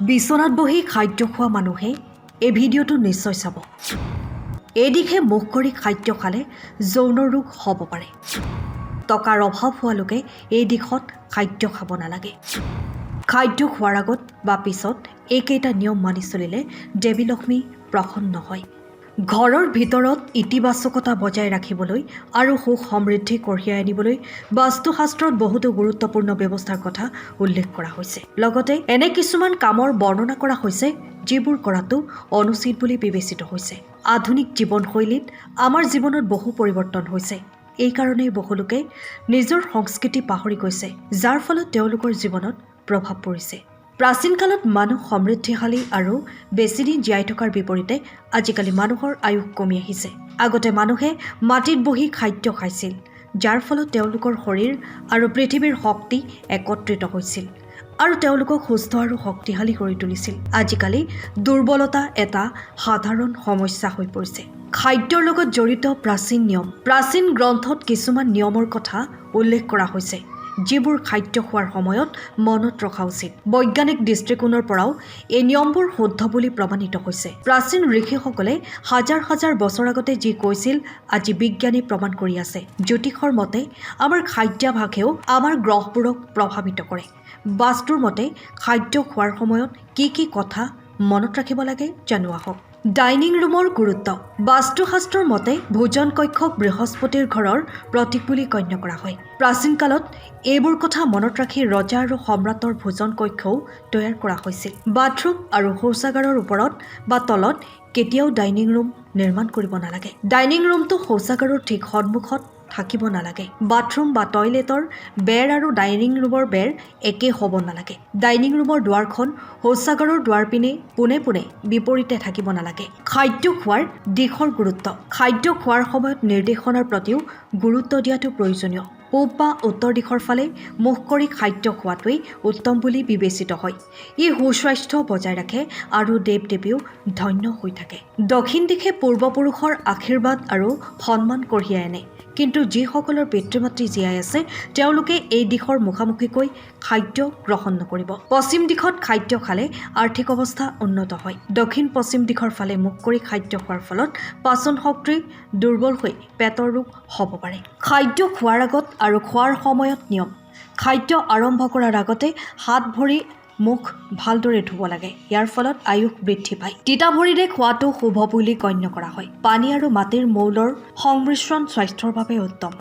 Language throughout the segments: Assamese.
বিছনাত বহি খাদ্য খোৱা মানুহে এই ভিডিঅ'টো নিশ্চয় চাব। এই দিশে মুখ কৰি খাদ্য খালে যৌন ৰোগ হ'ব পাৰে। টকাৰ অভাৱ হোৱা লোকে এই দিশত খাদ্য খাব নালাগে। খাদ্য খোৱাৰ আগত বা পিছত এইকেইটা নিয়ম মানি চলিলে দেৱী লক্ষ্মী প্ৰসন্ন হয়। ঘৰৰ ভিতৰত ইতিবাচকতা বজাই ৰাখিবলৈ আৰু সুখ সমৃদ্ধি কঢ়িয়াই আনিবলৈ বাস্তুশাস্ত্ৰত বহুতো গুৰুত্বপূৰ্ণ ব্যৱস্থাৰ কথা উল্লেখ কৰা হৈছে। লগতে এনে কিছুমান কামৰ বৰ্ণনা কৰা হৈছে যিবোৰ কৰাটো অনুচিত বুলি বিবেচিত হৈছে। আধুনিক জীৱনশৈলীত আমাৰ জীৱনত বহু পৰিৱৰ্তন হৈছে। এই কাৰণেই বহু লোকে নিজৰ সংস্কৃতি পাহৰি গৈছে, যাৰ ফলত তেওঁলোকৰ জীৱনত প্ৰভাৱ পৰিছে। প্ৰাচীন কালত মানুহ সমৃদ্ধিশালী আৰু বেছিদিন জীয়াই থকাৰ বিপৰীতে আজিকালি মানুহৰ আয়ুস কমি আহিছে। আগতে মানুহে মাটিত বহি খাদ্য খাইছিল, যাৰ ফলত তেওঁলোকৰ শৰীৰ আৰু পৃথিৱীৰ শক্তি একত্ৰিত হৈছিল আৰু তেওঁলোকক সুস্থ আৰু শক্তিশালী কৰি তুলিছিল। আজিকালি দুৰ্বলতা এটা সাধাৰণ সমস্যা হৈ পৰিছে। খাদ্যৰ লগত জড়িত প্ৰাচীন নিয়ম। প্ৰাচীন গ্ৰন্থত কিছুমান নিয়মৰ কথা উল্লেখ কৰা হৈছে, যিবোৰ খাদ্য খোৱাৰ সময়ত মনত ৰখা উচিত। বৈজ্ঞানিক দৃষ্টিকোণৰ পৰাও এই নিয়মবোৰ শুদ্ধ বুলি প্ৰমাণিত হৈছে। প্ৰাচীন ঋষিসকলে হাজাৰ হাজাৰ বছৰ আগতে যি কৈছিল আজি বিজ্ঞানী প্ৰমাণ কৰি আছে। জ্যোতিষৰ মতে আমাৰ খাদ্যাভাসেও আমাৰ গ্ৰহবোৰক প্ৰভাৱিত কৰে। বাস্তুৰ মতে খাদ্য খোৱাৰ সময়ত কি কথা মনত ৰাখিব লাগে জানো আহক। ডাইনিং ৰুমৰ গুৰুত্ব। বাস্তুশাস্ত্ৰৰ মতে ভোজন কক্ষক বৃহস্পতিৰ ঘৰৰ প্ৰতীক বুলি গণ্য কৰা হয়। প্ৰাচীন কালত এইবোৰ কথা মনত ৰাখি ৰজা আৰু সম্ৰাটৰ ভোজন কক্ষও তৈয়াৰ কৰা হৈছিল। বাথৰুম আৰু শৌচাগাৰৰ ওপৰত বা তলত কেতিয়াও ডাইনিং ৰুম নিৰ্মাণ কৰিব নালাগে। ডাইনিং ৰুমটো শৌচাগাৰৰ ঠিক সন্মুখত থাকিব নালাগে। বাথৰুম বা টয়লেটৰ বেৰ আৰু ডাইনিং ৰুমৰ বেৰ একে হ'ব নালাগে। ডাইনিং ৰুমৰ দুৱাৰখন শৌচাগাৰৰ দুৱাৰ পিনে পোনে পোনে বিপৰীতে থাকিব নালাগে। খাদ্য খোৱাৰ দিশৰ গুৰুত্ব। খাদ্য খোৱাৰ সময়ত নিৰ্দেশনাৰ প্ৰতিও গুৰুত্ব দিয়াটো প্ৰয়োজনীয়। পূব বা উত্তৰ দিশৰ ফালে মুখ কৰি খাদ্য খোৱাটোৱেই উত্তম বুলি বিবেচিত হয়। ই সুস্বাস্থ্য বজাই ৰাখে আৰু দেৱ দেৱীও ধন্য হৈ থাকে। দক্ষিণ দিশে পূৰ্বপুৰুষৰ আশীৰ্বাদ আৰু সন্মান কঢ়িয়াই আনে। কিন্তু যিসকলৰ পিতৃ মাতৃ জীয়াই আছে তেওঁলোকে এই দিশৰ মুখামুখিকৈ খাদ্য গ্ৰহণ নকৰিব। পশ্চিম দিশত খাদ্য খালে আৰ্থিক অৱস্থা উন্নত হয়। দক্ষিণ পশ্চিম দিশৰ ফালে মুখ কৰি খাদ্য খোৱাৰ ফলত পাচন শক্তি দুৰ্বল হৈ পেটৰ ৰোগ হ'ব পাৰে। খাদ্য খোৱাৰ আগত আৰু খোৱাৰ সময়ত নিয়ম। খাদ্য আৰম্ভ কৰাৰ আগতে হাত ভৰি মুখ ভালদৰে ধুব লাগে। ইয়াৰ ফলত আয়ুস বৃদ্ধি পায়। তিতা ভৰিৰে খোৱাটো শুভ বুলি গণ্য কৰা হয়। পানী আৰু মাটিৰ মৌলৰ সংমিশ্ৰণ স্বাস্থ্যৰ বাবে উত্তম।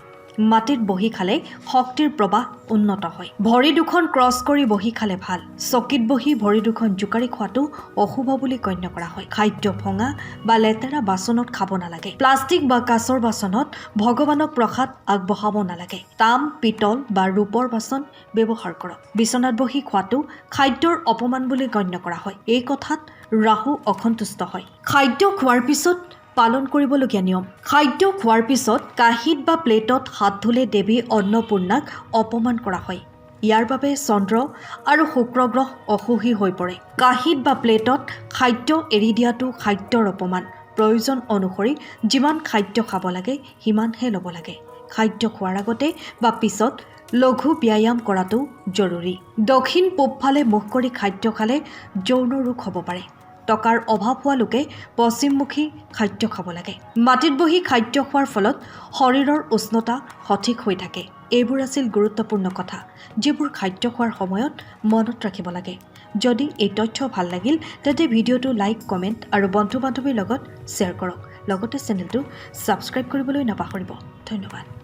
মাটিত বহি খালে শক্তিৰ প্ৰবাহ উন্নত হয়। ভৰি দুখন ক্ৰছ কৰি বহি খালে ভাল। চকীত বহি ভৰি দুখন জোকাৰি খোৱাটো অশুভ বুলি গণ্য কৰা হয়। খাদ্য ভঙা বা লেতেৰা বাচনত খাব নালাগে। প্লাষ্টিক বা কাঁচৰ বাচনত ভগৱানক প্ৰসাদ আগবঢ়াব নালাগে। তাম, পিতল বা ৰূপৰ বাচন ব্যৱহাৰ কৰক। বিচনাত বহি খোৱাটো খাদ্যৰ অপমান বুলি গণ্য কৰা হয়। এই কথাত ৰাহু অসন্তুষ্ট হয়। খাদ্য খোৱাৰ পিছত পালন কৰিবলগীয়া নিয়ম। খাদ্য খোৱাৰ পিছত কাঁহীত বা প্লেটত হাত ধুলে দেৱী অন্নপূৰ্ণাক অপমান কৰা হয়। ইয়াৰ বাবে চন্দ্ৰ আৰু শুক্ৰ গ্ৰহ অসুখী হৈ পৰে। কাঁহীত বা প্লেটত খাদ্য এৰি দিয়াটো খাদ্যৰ অপমান। প্ৰয়োজন অনুসৰি যিমান খাদ্য খাব লাগে সিমানহে ল'ব লাগে। খাদ্য খোৱাৰ আগতে বা পিছত লঘু ব্যায়াম কৰাটো জৰুৰী। দক্ষিণ পূব ফালে মুখ কৰি খাদ্য খালে যৌন ৰোগ হ'ব পাৰে। টকাৰ অভাৱ হোৱা লোকে পশ্চিমমুখী খাদ্য খাব লাগে। মাটিত বহি খাদ্য খোৱাৰ ফলত শৰীৰৰ উষ্ণতা সঠিক হৈ থাকে। এইবোৰ আছিল গুৰুত্বপূৰ্ণ কথা, যিবোৰ খাদ্য খোৱাৰ সময়ত মনত ৰাখিব লাগে। যদি এই তথ্য ভাল লাগিল তেন্তে ভিডিঅ'টো লাইক, কমেণ্ট আৰু বন্ধু বান্ধৱীৰ লগত শ্বেয়াৰ কৰক। লগতে চেনেলটো ছাবস্ক্ৰাইব কৰিবলৈ নাপাহৰিব। ধন্যবাদ।